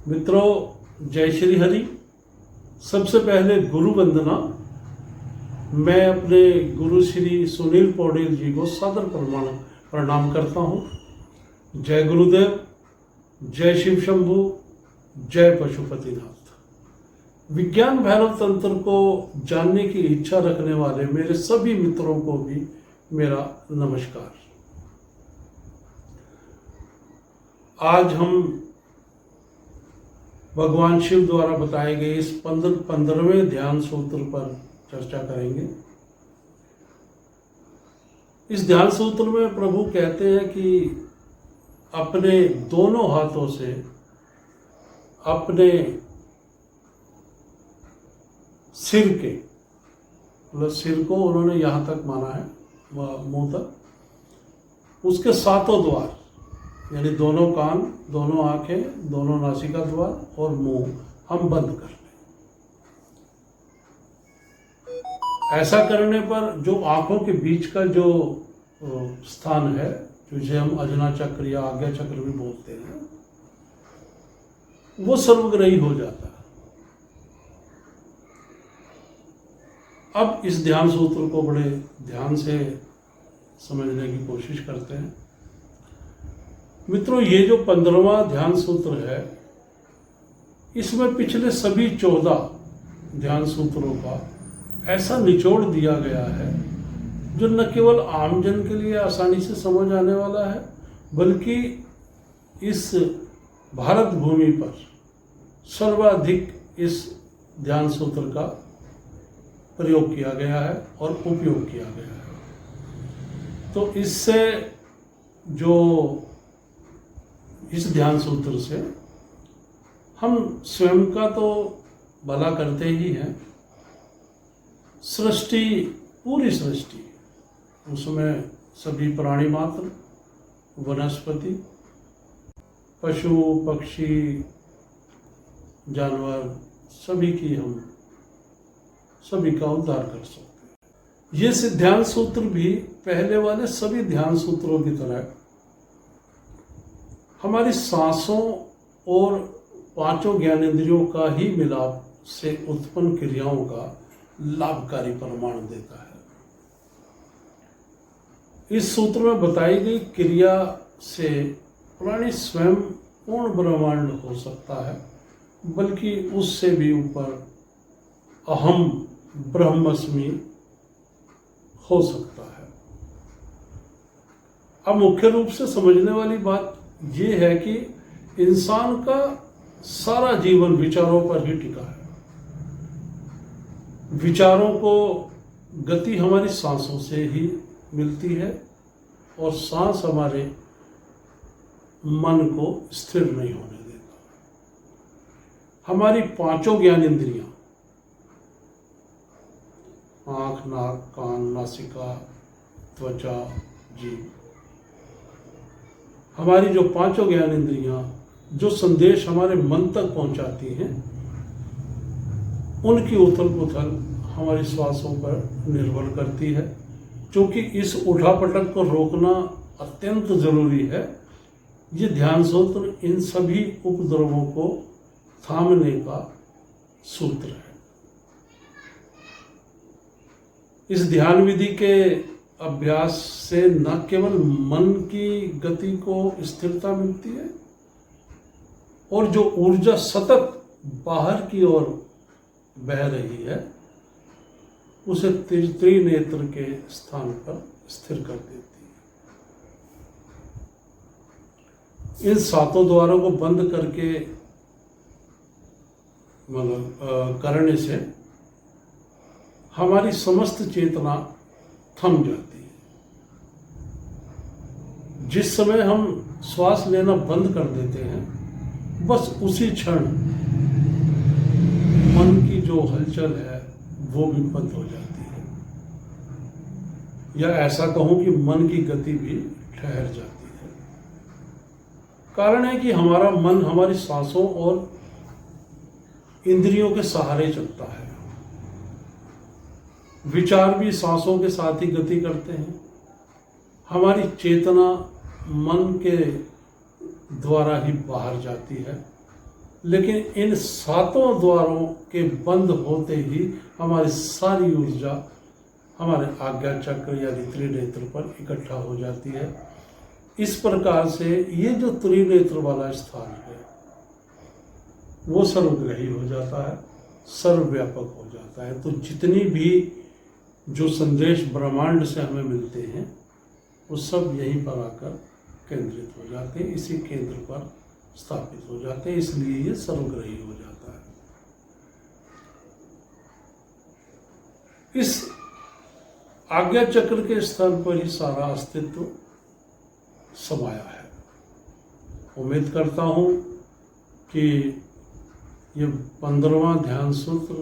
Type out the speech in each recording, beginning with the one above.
मित्रों, जय श्री हरि। सबसे पहले गुरु वंदना। मैं अपने गुरु श्री सुनील पौडेल जी को सादर प्रणाम करता हूँ। जय गुरुदेव, जय शिव शंभु, जय पशुपतिनाथ। विज्ञान भैरव तंत्र को जानने की इच्छा रखने वाले मेरे सभी मित्रों को भी मेरा नमस्कार। आज हम भगवान शिव द्वारा बताए गए इस 15वें ध्यान सूत्र पर चर्चा करेंगे। इस ध्यान सूत्र में प्रभु कहते हैं कि अपने दोनों हाथों से अपने सिर के, मतलब सिर को उन्होंने यहाँ तक माना है, मुंह तक, उसके सातों द्वार यानी दोनों कान, दोनों आंखें, दोनों नासिका द्वार और मुंह हम बंद कर लें। ऐसा करने पर जो आंखों के बीच का जो स्थान है, जिसे हम अजना चक्र या आज्ञा चक्र भी बोलते हैं, वो सर्वग्राही हो जाता है। अब इस ध्यान सूत्र को बड़े ध्यान से समझने की कोशिश करते हैं। मित्रों, ये जो 15वां ध्यान सूत्र है, इसमें पिछले सभी 14 ध्यान सूत्रों का ऐसा निचोड़ दिया गया है जो न केवल आमजन के लिए आसानी से समझ आने वाला है, बल्कि इस भारत भूमि पर सर्वाधिक इस ध्यान सूत्र का प्रयोग किया गया है और उपयोग किया गया है। तो इससे जो इस ध्यान सूत्र से हम स्वयं का तो भला करते ही हैं, सृष्टि, पूरी सृष्टि, उसमें सभी प्राणी मात्र, वनस्पति, पशु पक्षी, जानवर, सभी का उद्धार कर सकते हैं। ये ध्यान सूत्र भी पहले वाले सभी ध्यान सूत्रों की तरह हमारी सांसों और 5 ज्ञानेंद्रियों का ही मिलाप से उत्पन्न क्रियाओं का लाभकारी प्रमाण देता है। इस सूत्र में बताई गई क्रिया से प्राणी स्वयं पूर्ण ब्रह्मांड हो सकता है, बल्कि उससे भी ऊपर अहम ब्रह्मस्मि हो सकता है। अब मुख्य रूप से समझने वाली बात ये है कि इंसान का सारा जीवन विचारों पर ही टिका है। विचारों को गति हमारी सांसों से ही मिलती है और सांस हमारे मन को स्थिर नहीं होने देता। हमारी 5 ज्ञानेंद्रियां, आंख, नाक, कान, नासिका, त्वचा, जीभ, हमारी जो 5 ज्ञानेंद्रियां जो संदेश हमारे मन तक पहुंचाती हैं, उनकी उथल पुथल हमारी श्वासों पर निर्भर करती है। क्योंकि इस उठापटक को रोकना अत्यंत जरूरी है। ये ध्यान सूत्र इन सभी उपद्रवों को थामने का सूत्र है। इस ध्यान विधि के अभ्यास से न केवल मन की गति को स्थिरता मिलती है, और जो ऊर्जा सतत बाहर की ओर बह रही है, उसे त्रिनेत्र के स्थान पर स्थिर कर देती है। इन 7 द्वारों को बंद करके करने से हमारी समस्त चेतना थम जाती है। जिस समय हम श्वास लेना बंद कर देते हैं, बस उसी क्षण मन की जो हलचल है वो भी बंद हो जाती है, या ऐसा कहूं कि मन की गति भी ठहर जाती है। कारण है कि हमारा मन हमारी सांसों और इंद्रियों के सहारे चलता है। विचार भी सांसों के साथ ही गति करते हैं। हमारी चेतना मन के द्वारा ही बाहर जाती है लेकिन इन सातों द्वारों के बंद होते ही हमारी सारी ऊर्जा हमारे आज्ञा चक्र यानी त्रिनेत्र पर इकट्ठा हो जाती है। इस प्रकार से ये जो त्रिनेत्र वाला स्थान है वो सर्वग्राही हो जाता है, सर्वव्यापक हो जाता है। तो जितनी भी जो संदेश ब्रह्मांड से हमें मिलते हैं वो सब यहीं पर आकर केंद्रित हो जाते हैं, इसी केंद्र पर स्थापित हो जाते हैं, इसलिए ये सर्वग्राही हो जाता है। इस आज्ञा चक्र के स्थान पर ही सारा अस्तित्व समाया है। उम्मीद करता हूं कि ये 15वां ध्यान सूत्र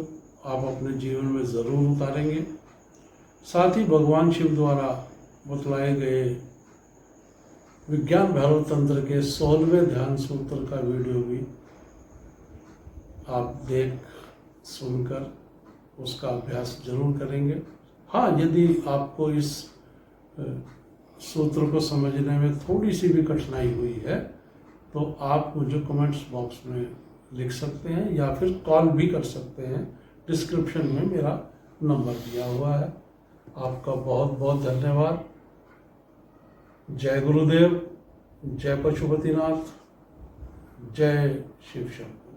आप अपने जीवन में जरूर उतारेंगे। साथ ही भगवान शिव द्वारा बतलाए गए विज्ञान भैरव तंत्र के 16वें ध्यान सूत्र का वीडियो भी आप देख सुनकर उसका अभ्यास जरूर करेंगे। हाँ, यदि आपको इस सूत्र को समझने में थोड़ी सी भी कठिनाई हुई है तो आप मुझे कमेंट्स बॉक्स में लिख सकते हैं या फिर कॉल भी कर सकते हैं। डिस्क्रिप्शन में मेरा नंबर दिया हुआ है। आपका बहुत बहुत धन्यवाद। जय गुरुदेव, जय पशुपतिनाथ, जय शिव शंकर।